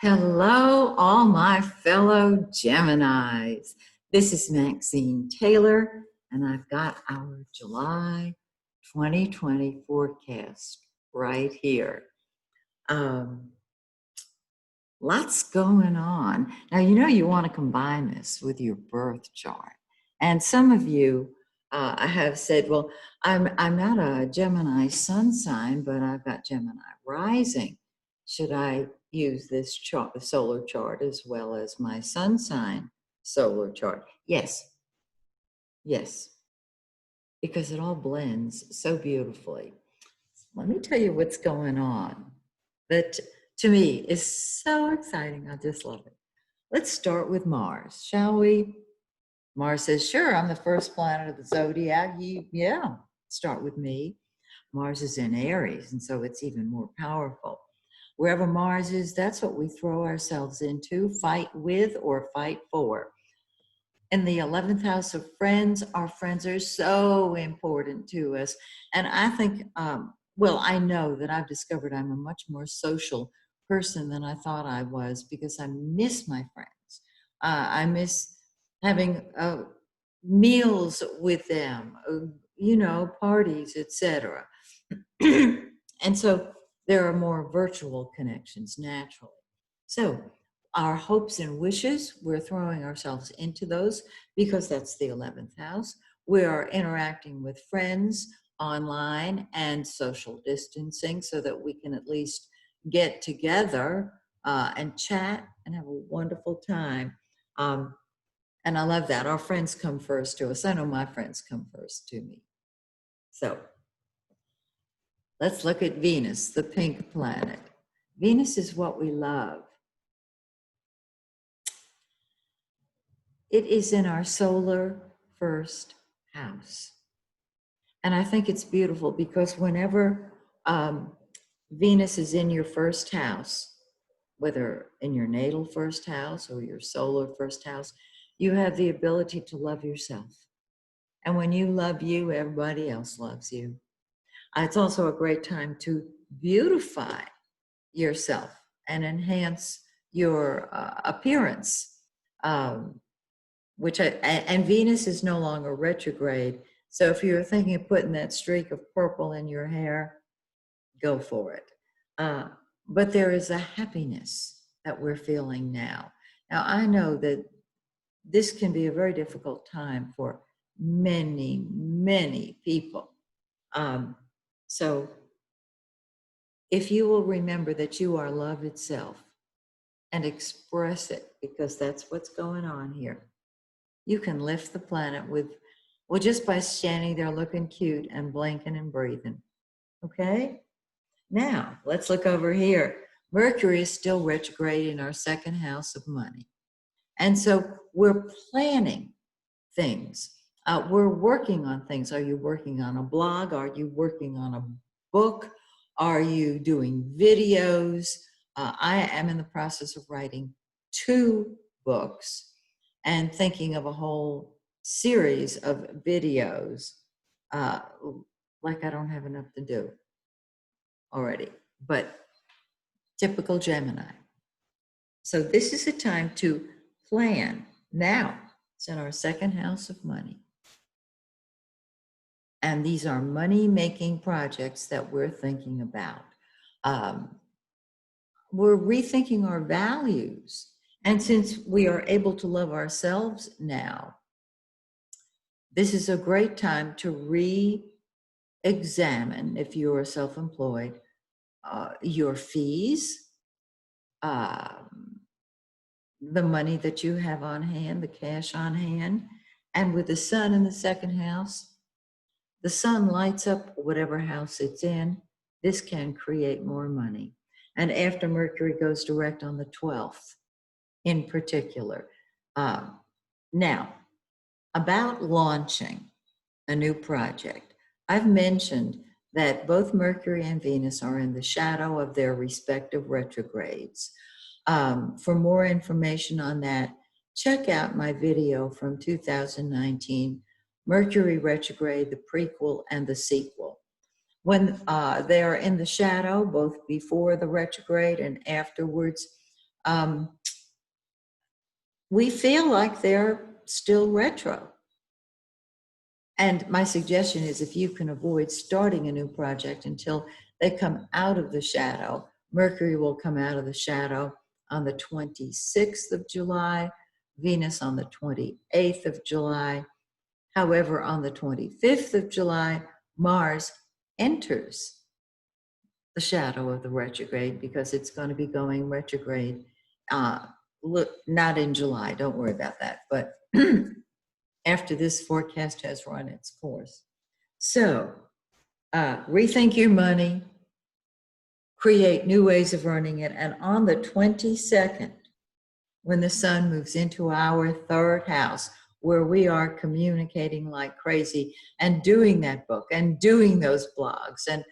Hello, all my fellow Geminis. This is Maxine Taylor, and I've got our July 2020 forecast right here. Lots going on. Now, you want to combine this with your birth chart. And some of you have said, well, I'm not a Gemini sun sign, but I've got Gemini rising. Should I use this chart, solar chart, as well as my sun sign solar chart? Yes. Yes. Because it all blends so beautifully. Let me tell you what's going on. That to me is so exciting. I just love it. Let's start with Mars, shall we? Mars says, sure, I'm the first planet of the zodiac. Yeah, start with me. Mars is in Aries, and so it's even more powerful. Wherever Mars is, that's what we throw ourselves into, fight with or fight for. In the 11th house of friends, our friends are so important to us. And I think, I know that I've discovered I'm a much more social person than I thought I was because I miss my friends. I miss having meals with them, parties, etc. And so there are more virtual connections naturally. So our hopes and wishes, we're throwing ourselves into those because that's the 11th house. We are interacting with friends online and social distancing so that we can at least get together and chat and have a wonderful time. And I love that. Our friends come first to us. I know my friends come first to me. So let's look at Venus, the pink planet. Venus is what we love. It is in our solar first house. And I think it's beautiful because whenever Venus is in your first house, whether in your natal first house or your solar first house, you have the ability to love yourself. And when you love you, everybody else loves you. It's also a great time to beautify yourself and enhance your appearance, and Venus is no longer retrograde. So if you're thinking of putting that streak of purple in your hair, go for it. But there is a happiness that we're feeling now. Now, I know that this can be a very difficult time for many, many people. So if you will remember that you are love itself and express it, because that's what's going on here, you can lift the planet just by standing there looking cute and blinking and breathing. Okay? Now, let's look over here. Mercury is still retrograde in our second house of money. And so we're planning things. We're working on things. Are you working on a blog? Are you working on a book? Are you doing videos? I am in the process of writing 2 books and thinking of a whole series of videos. Like I don't have enough to do already, but typical Gemini. So this is a time to plan. Now, it's in our second house of money. And these are money-making projects that we're thinking about. We're rethinking our values. And since we are able to love ourselves now, this is a great time to re-examine, if you are self-employed, your fees, the money that you have on hand, the cash on hand. And with the sun in the second house, the sun lights up whatever house it's in. This can create more money. And after Mercury goes direct on the 12th in particular. Now, about launching a new project, I've mentioned that both Mercury and Venus are in the shadow of their respective retrogrades. For more information on that, check out my video from 2019, Mercury retrograde, the prequel and the sequel. When they are in the shadow, both before the retrograde and afterwards, we feel like they're still retro. And my suggestion is if you can avoid starting a new project until they come out of the shadow, Mercury will come out of the shadow on the 26th of July, Venus on the 28th of July. However, on the 25th of July, Mars enters the shadow of the retrograde because it's going to be going retrograde. Look, not in July, don't worry about that, but after this forecast has run its course. So, rethink your money, create new ways of earning it, and on the 22nd, when the sun moves into our third house, where we are communicating like crazy and doing that book and doing those blogs and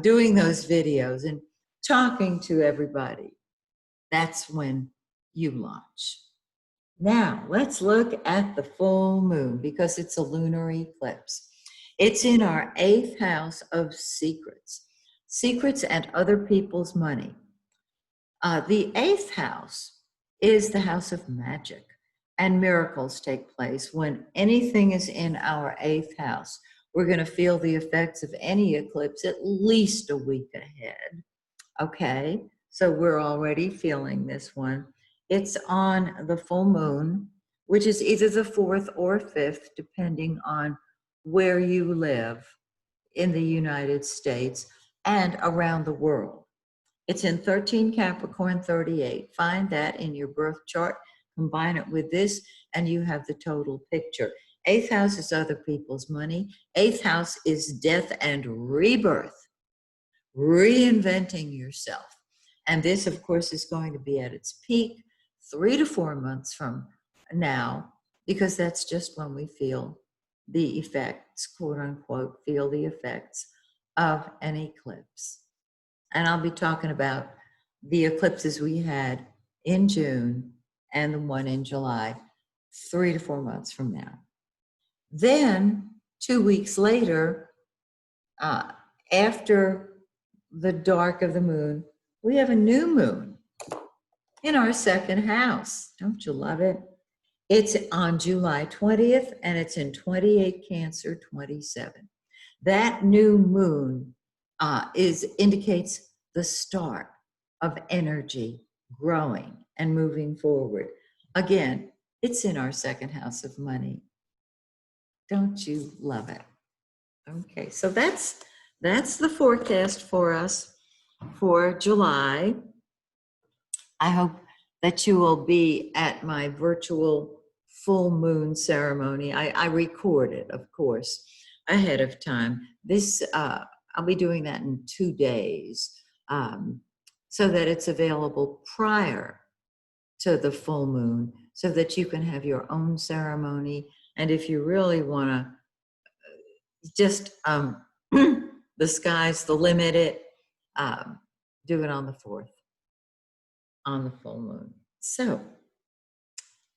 doing those videos and talking to everybody, that's when you launch. Now, let's look at the full moon because it's a lunar eclipse. It's in our 8th house of secrets, secrets and other people's money. The 8th house is the house of magic, and miracles take place when anything is in our 8th house. We're going to feel the effects of any eclipse at least a week ahead. Okay, so we're already feeling this one. It's on the full moon, which is either the 4th or 5th, depending on where you live in the United States and around the world. It's in 13 Capricorn 38. Find that in your birth chart, combine it with this, and you have the total picture. 8th house is other people's money. 8th house is death and rebirth, reinventing yourself. And this, of course, is going to be at its peak 3 to 4 months from now, because that's just when we feel the effects, quote unquote, feel the effects of an eclipse. And I'll be talking about the eclipses we had in June and the one in July, 3 to 4 months from now. Then 2 weeks later, after the dark of the moon, we have a new moon in our 2nd house. Don't you love it? It's on July 20th, and it's in 28 Cancer 27. That new moon indicates the start of energy growing and moving forward. Again, it's in our 2nd house of money. Don't you love it? Okay, so that's the forecast for us for July. I hope that you will be at my virtual full moon ceremony. I record it, of course, ahead of time. This I'll be doing that in 2 days, so that it's available prior to the full moon, so that you can have your own ceremony. And if you really want to just the sky's the limit, do it on the 4th, on the full moon. So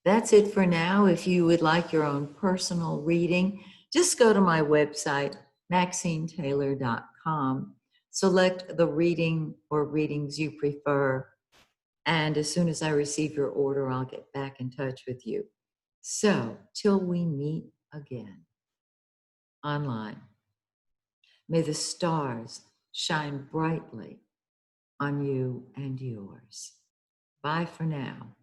that's it for now. If you would like your own personal reading, just go to my website, MaxineTaylor.com, select the reading or readings you prefer, and as soon as I receive your order, I'll get back in touch with you. So, till we meet again online, may the stars shine brightly on you and yours. Bye for now.